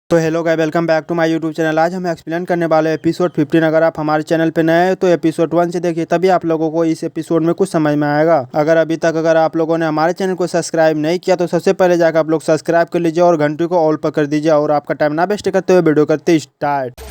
तो hello guys, welcome back to my YouTube channel. आज हम एक्सप्लेन करने वाले एपिसोड 15। अगर आप हमारे चैनल पे नए हैं तो एपिसोड 1 से देखिए, तभी आप लोगों को इस एपिसोड में कुछ समझ में आएगा। अगर आप लोगों ने हमारे चैनल को सब्सक्राइब नहीं किया तो सबसे पहले जाकर आप लोग सब्सक्राइब कर लीजिए और घंटी को ऑल पर कर दीजिए। और आपका टाइम ना वेस्ट करते हुए वीडियो करते स्टार्ट।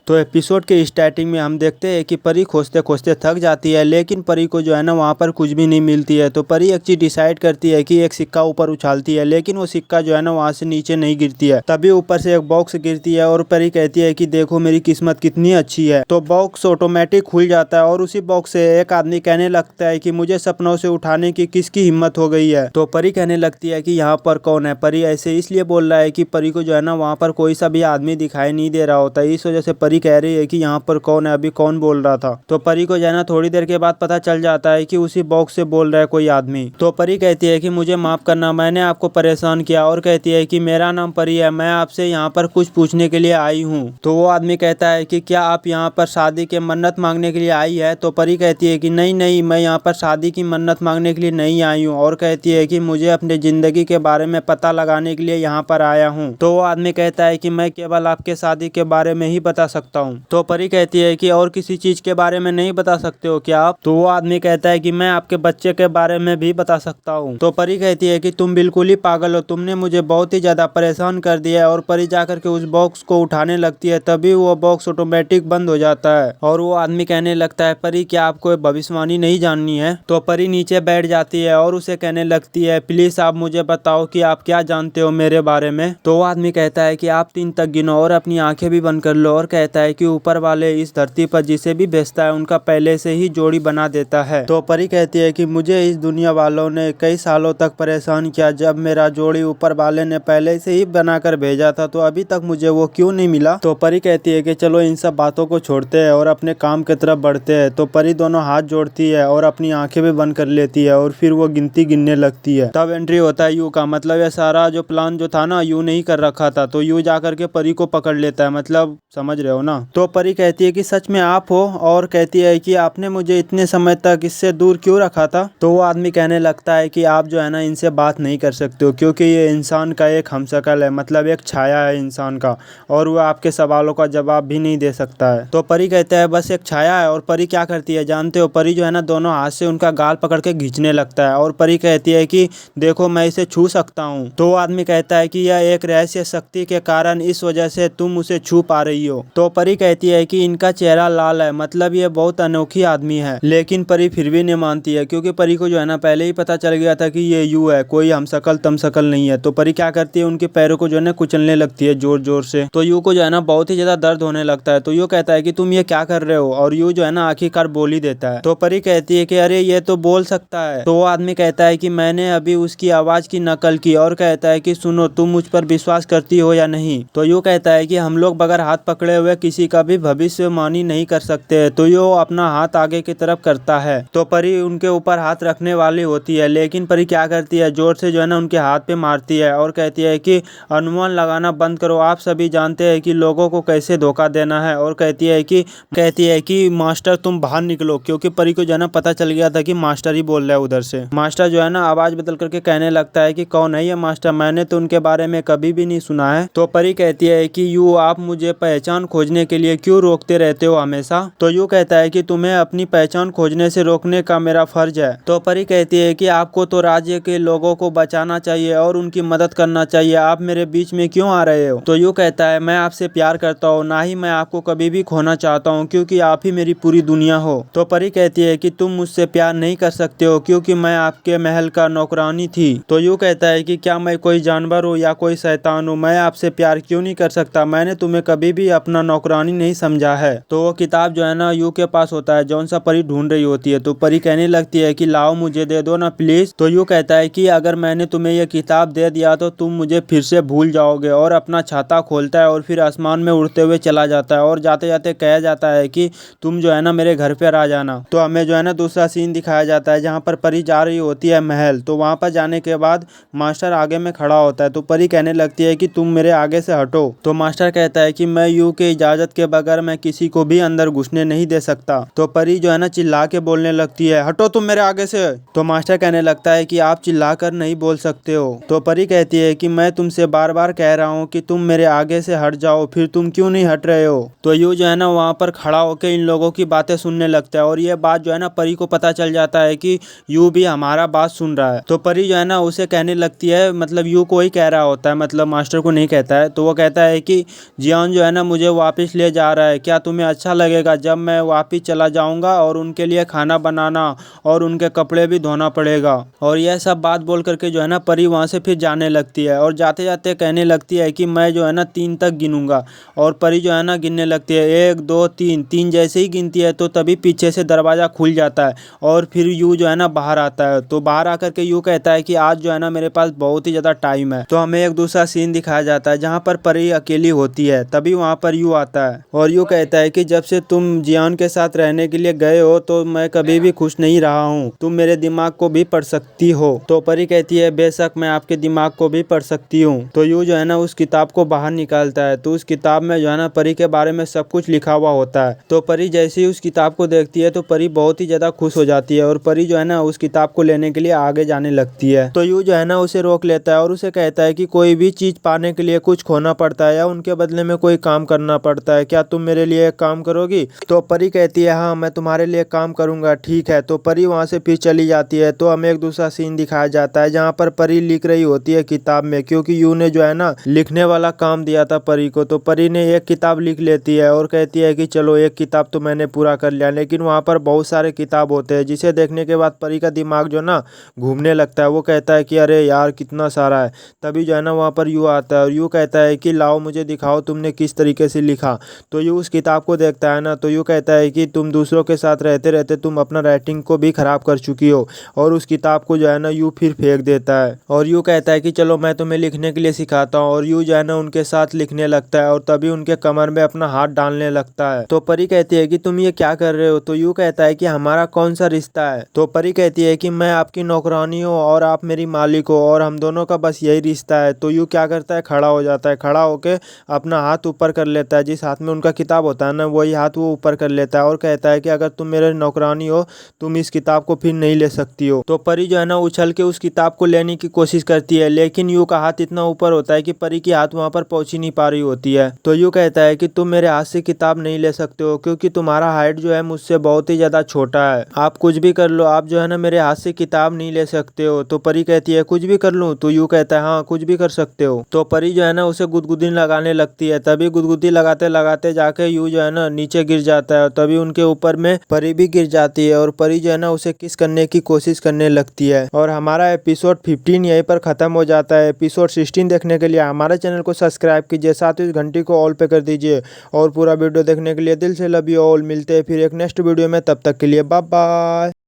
तो एपिसोड के स्टार्टिंग में हम देखते हैं कि परी खोजते खोजते थक जाती है, लेकिन परी को जो है ना वहाँ पर कुछ भी नहीं मिलती है। तो परी एक चीज़ डिसाइड करती है कि एक सिक्का ऊपर उछालती है, लेकिन वो सिक्का जो है ना वहाँ से नीचे नहीं गिरती है। तभी ऊपर से एक बॉक्स गिरती है और परी कहती है कि देखो मेरी किस्मत कितनी अच्छी है। तो बॉक्स ऑटोमेटिक खुल जाता है और उसी बॉक्स से एक आदमी कहने लगता है कि मुझे सपनों से उठाने की किसकी हिम्मत हो गई है। तो परी कहने लगती है कि यहाँ पर कौन है। परी ऐसे इसलिए बोल रहा है कि परी को जो है ना वहाँ पर कोई सा भी आदमी दिखाई नहीं दे रहा होता, इस वजह से परी कह रही है कि यहाँ पर कौन है, अभी कौन बोल रहा था। तो परी को जो है ना थोड़ी देर के बाद पता चल जाता है कि उसी बॉक्स से बोल रहा है कोई आदमी। तो परी कहती है कि मुझे माफ करना, मैंने आपको परेशान किया। और कहती है कि मेरा नाम परी है, मैं आपसे यहाँ पर कुछ पूछने के लिए आई हूँ। तो वो आदमी कहता है कि क्या आप यहाँ पर शादी के मन्नत मांगने के लिए आई है। तो परी कहती है कि नहीं नहीं, मैं यहाँ पर शादी की मन्नत मांगने के लिए नहीं आई हूँ। और कहती है कि मुझे अपने जिंदगी के बारे में पता लगाने के लिए यहाँ पर आया हूँ। तो वो आदमी कहता है कि मैं केवल आपके शादी के बारे में ही बता सकता हूँ। तो परी कहती है कि और किसी चीज के बारे में नहीं बता सकते हो क्या आप। तो वो आदमी कहता है कि मैं आपके बच्चे के बारे में भी बता सकता हूँ। तो परी कहती है कि तुम बिल्कुल ही पागल हो, तुमने मुझे बहुत ही ज्यादा परेशान कर दिया है। और परी जाकर के उस बॉक्स को उठाने लगती है, तभी वो बॉक्स ऑटोमेटिक बंद हो जाता है। और वो आदमी कहने लगता है परी क्या आपको भविष्यवाणी नहीं जाननी है। तो परी नीचे बैठ जाती है और उसे कहने लगती है प्लीज आप मुझे बताओ कि आप क्या जानते हो मेरे बारे में। तो वो आदमी कहता है कि आप 3 तक गिनो और अपनी आंखें भी बंद कर लो। और कहता है कि ऊपर वाले इस धरती पर जिसे भी भेजता है उनका पहले से ही जोड़ी बना देता है। तो परी कहती है कि मुझे इस दुनिया वालों ने कई सालों तक परेशान किया, जब मेरा जोड़ी ऊपर वाले ने पहले से ही बनाकर भेजा था तो अभी तक मुझे वो क्यों नहीं मिला। तो परी कहती है कि चलो इन सब बातों को छोड़ते हैं और अपने काम की तरफ बढ़ते हैं। तो परी दोनों हाथ जोड़ती है और अपनी आंखें भी बंद कर लेती है और फिर वो गिनती गिनने लगती है। तब एंट्री होता है यू का, मतलब ये सारा जो प्लान जो था ना यू नहीं कर रखा था। तो यू जाकर के परी को पकड़ लेता है, मतलब समझ रहे हो ना। तो परी कहती है कि सच में आप हो। और कहती है कि आपने मुझे इतने समय तक इससे दूर क्यों रखा था। तो वो आदमी कहने लगता है कि आप जो है ना इनसे बात नहीं कर सकते हो, क्योंकि ये इंसान का एक हमशक्ल है, मतलब एक छाया है इंसान का, और वो आपके सवालों का जवाब भी नहीं दे सकता है। तो परी कहता है बस एक छाया है। और परी क्या करती है जानते हो, परी जो है ना दोनों हाथ से उनका गाल पकड़ के खींचने लगता है। और परी कहती है कि देखो मैं इसे छू सकता हूँ। तो वो आदमी कहता है कि यह एक रहस्य शक्ति के कारण इस वजह से तुम उसे छू पा रही हो। तो परी कहती है कि इनका चेहरा लाल है, मतलब ये बहुत अनोखी आदमी है। लेकिन परी फिर भी नहीं मानती है, क्योंकि परी को जो है ना पहले ही पता चल गया था कि ये यू है, कोई हमशक्ल तमशक्ल नहीं है। तो परी क्या करती है उनके पैरों को जो है ना कुचलने लगती है जोर जोर से। तो यू को जो है ना बहुत ही ज्यादा दर्द होने लगता है। तो यू कहता है कि तुम ये क्या कर रहे हो। और यू जो है ना आखिरकार बोल ही देता है। तो परी कहती है कि अरे ये तो बोल सकता है। तो वो आदमी कहता है कि मैंने अभी उसकी आवाज की नकल की। और कहता है कि सुनो तुम मुझ पर विश्वास करती हो या नहीं। तो यू कहता है कि हम लोग बगैर हाथ पकड़े हुए किसी का भी भविष्यवाणी नहीं कर सकते। तो यू अपना हाथ आगे की तरफ करता है। तो परी उनके ऊपर हाथ रखने वाली होती है, लेकिन परी क्या करती है जोर से जो है ना उनके हाथ पे मारती है और कहती है कि अनुमान लगाना बंद करो, आप सभी जानते हैं कि लोगों को कैसे धोखा देना है। और कहती है कि मास्टर तुम बाहर निकलो, क्योंकि परी को जो है ना पता चल गया था कि मास्टर ही बोल रहा है उधर से। मास्टर जो है ना आवाज बदल करके कहने लगता है कि कौन है ये मास्टर, मैंने तो उनके बारे में कभी भी नहीं सुना है। तो परी कहती है कि यू आप मुझे पहचान खोजने के लिए क्यों रोकते रहते हो हमेशा। तो यू कहता है कि तुम्हें अपनी पहचान खोजने से रोकने का मेरा फर्ज है। तो परी कहती है कि आपको तो राज्य के लोगों को बचाना चाहिए और उनकी मदद करना चाहिए, आप मेरे बीच में क्यों आ रहे हो। तो यू कहता है मैं आपसे प्यार करता हूँ, ना ही मैं आपको कभी भी खोना चाहता हूँ, क्योंकि आप ही मेरी पूरी दुनिया हो। तो परी कहती है कि तुम मुझसे प्यार नहीं कर सकते हो, क्योंकि मैं आपके महल का नौकरानी थी। तो यू कहता है कि क्या मैं कोई जानवर हूँ या कोई शैतान हूँ, मैं आपसे प्यार क्यों नहीं कर सकता, मैंने तुम्हें कभी भी अपना नौकरानी नहीं समझा है। तो वो किताब जो है ना यू के पास होता है, जौन सा परी ढूंढ रही होती है। तो परी कहने लगती है कि लाओ मुझे दे दो ना प्लीज। तो यू कहता है कि अगर मैंने तुम्हें यह किताब दे दिया तो तुम मुझे फिर से भूल जाओगे। और अपना छाता खोलता है और फिर आसमान में उड़ते हुए चला जाता है। और जाते जाते कहा जाता है कि तुम जो है ना मेरे घर पे आ जाना। तो हमें जो है ना दूसरा सीन दिखाया जाता है जहाँ पर परी जा रही होती है महल। तो वहाँ पर जाने के बाद मास्टर आगे में खड़ा होता है। तो परी कहने लगती है कि तुम मेरे आगे से हटो। तो मास्टर कहता है कि मैं यू के इजाजत इजाज़त के बगैर मैं किसी को भी अंदर घुसने नहीं दे सकता। तो परी जो है ना चिल्ला के बोलने लगती है, हटो तुम मेरे आगे से। तो मास्टर कहने लगता है कि आप चिल्ला कर नहीं बोल सकते हो। तो परी कहती है कि मैं तुमसे बार बार कह रहा हूँ कि तुम मेरे आगे से हट जाओ, फिर तुम क्यों नहीं हट रहे हो। तो यू जो है ना वहाँ पर खड़ा होकर इन लोगों की बातें सुनने लगता है और ये बात जो है ना परी को पता चल जाता है कि यू भी हमारा बात सुन रहा है। तो परी जो है ना उसे कहने लगती है, मतलब यू को ही कह रहा होता है, मतलब मास्टर को नहीं कहता है। तो वो कहता है कि जियान जो है ना मुझे वापस ले जा रहा है, क्या तुम्हें अच्छा लगेगा जब मैं वापस चला जाऊंगा और उनके लिए खाना बनाना और उनके कपड़े भी धोना पड़ेगा। और यह सब बात बोल करके जो है ना परी वहाँ से फिर जाने लगती है और जाते जाते कहने लगती है कि मैं जो है ना 3 तक गिनूंगा। और परी जो है ना गिनने लगती है 1 2 3। 3 जैसे ही गिनती है तो तभी पीछे से दरवाज़ा खुल जाता है और फिर यू जो है ना बाहर आता है। तो बाहर आकर के यू कहता है कि आज जो है ना मेरे पास बहुत ही ज़्यादा टाइम है। तो हमें एक दूसरा सीन दिखाया जाता है जहाँ पर परी अकेली होती है, तभी वहाँ पर यू आता है और यू कहता है कि जब से तुम जियान के साथ रहने के लिए गए हो तो मैं कभी भी खुश नहीं रहा हूँ, तुम मेरे दिमाग को भी पढ़ सकती हो। तो परी कहती है बेशक मैं आपके दिमाग को भी पढ़ सकती हूँ। तो यू जो है ना उस किताब को बाहर निकालता है, तो उस किताब में जो है ना परी के बारे में सब कुछ लिखा हुआ होता है। तो परी जैसे ही उस किताब को देखती है तो परी बहुत ही ज़्यादा खुश हो जाती है और परी जो है ना उस किताब को लेने के लिए आगे जाने लगती है। तो यू जो है ना उसे रोक लेता है और उसे कहता है कि कोई भी चीज़ पाने के लिए कुछ खोना पड़ता है या उनके बदले में कोई काम करना पड़ता है, क्या तुम मेरे लिए एक काम करोगी। तो परी कहती है हाँ मैं तुम्हारे लिए काम करूँगा, ठीक है। तो परी वहाँ से फिर चली जाती है। तो हमें एक दूसरा सीन दिखाया जाता है जहाँ पर परी लिख रही होती है किताब में, क्योंकि यू ने जो है ना लिखने वाला काम दिया था परी को। तो परी ने एक किताब लिख लेती है और कहती है कि चलो एक किताब तो मैंने पूरा कर लिया, लेकिन वहाँ पर बहुत सारे किताब होते हैं जिसे देखने के बाद परी का दिमाग जो ना घूमने लगता है। वो कहता है कि अरे यार कितना सारा है। तभी जो है ना वहाँ पर यू आता है और यू कहता है कि लाओ मुझे दिखाओ तुमने किस तरीके से लिखा। तो यू उस किताब को देखता है ना, तो यू कहता है कि तुम दूसरों के साथ रहते रहते तुम अपना राइटिंग को भी खराब कर चुकी हो। और उस किताब को जो है ना यू फिर फेंक देता है और यू कहता है कि चलो मैं तुम्हें लिखने के लिए सिखाता हूँ। और यू जो है ना उनके साथ लिखने लगता है और तभी उनके कमर में अपना हाथ डालने लगता है। तो परी कहती है कि तुम ये क्या कर रहे हो। तो यू कहता है कि हमारा कौन सा रिश्ता है। तो परी कहती है कि मैं आपकी नौकरानी हूँ और आप मेरी मालिक हो और हम दोनों का बस यही रिश्ता है। तो यू क्या करता है, खड़ा हो जाता है, खड़ा होके अपना हाथ ऊपर कर लेता है, जिस हाथ में उनका किताब होता है ना वही हाथ वो ऊपर कर लेता है और कहता है कि अगर तुम मेरे नौकरानी हो तुम इस किताब को फिर नहीं ले सकती हो। तो परी जो है ना उछल के उस किताब को लेने की कोशिश करती है, लेकिन यू का हाथ इतना ऊपर होता है कि परी की हाथ वहाँ पर पहुँच ही नहीं पा रही होती है। तो यू कहता है कि तुम मेरे हाथ से किताब नहीं ले सकते हो क्योंकि तुम्हारा हाइट जो है मुझसे बहुत ही ज़्यादा छोटा है, आप कुछ भी कर लो, आप जो है ना मेरे हाथ से किताब नहीं ले सकते हो। तो परी कहती है कुछ भी कर लूँ। तो यू कहता है हाँ कुछ भी कर सकते हो। तो परी जो है ना उसे गुदगुदी लगाने लगती है, तभी गुदगुदी लगाते लगाते जाके यू जो है ना नीचे गिर जाता है और तभी उनके ऊपर में परी भी गिर जाती है और परी जो है ना उसे किस करने की कोशिश करने लगती है। और हमारा एपिसोड 15 यहीं पर खत्म हो जाता है। एपिसोड 16 देखने के लिए हमारे चैनल को सब्सक्राइब कीजिए, साथ ही घंटी को ऑल पे कर दीजिए और पूरा वीडियो देखने के लिए दिल से लव यू ऑल। मिलते हैं फिर एक नेक्स्ट वीडियो में, तब तक के लिए बाय बाय।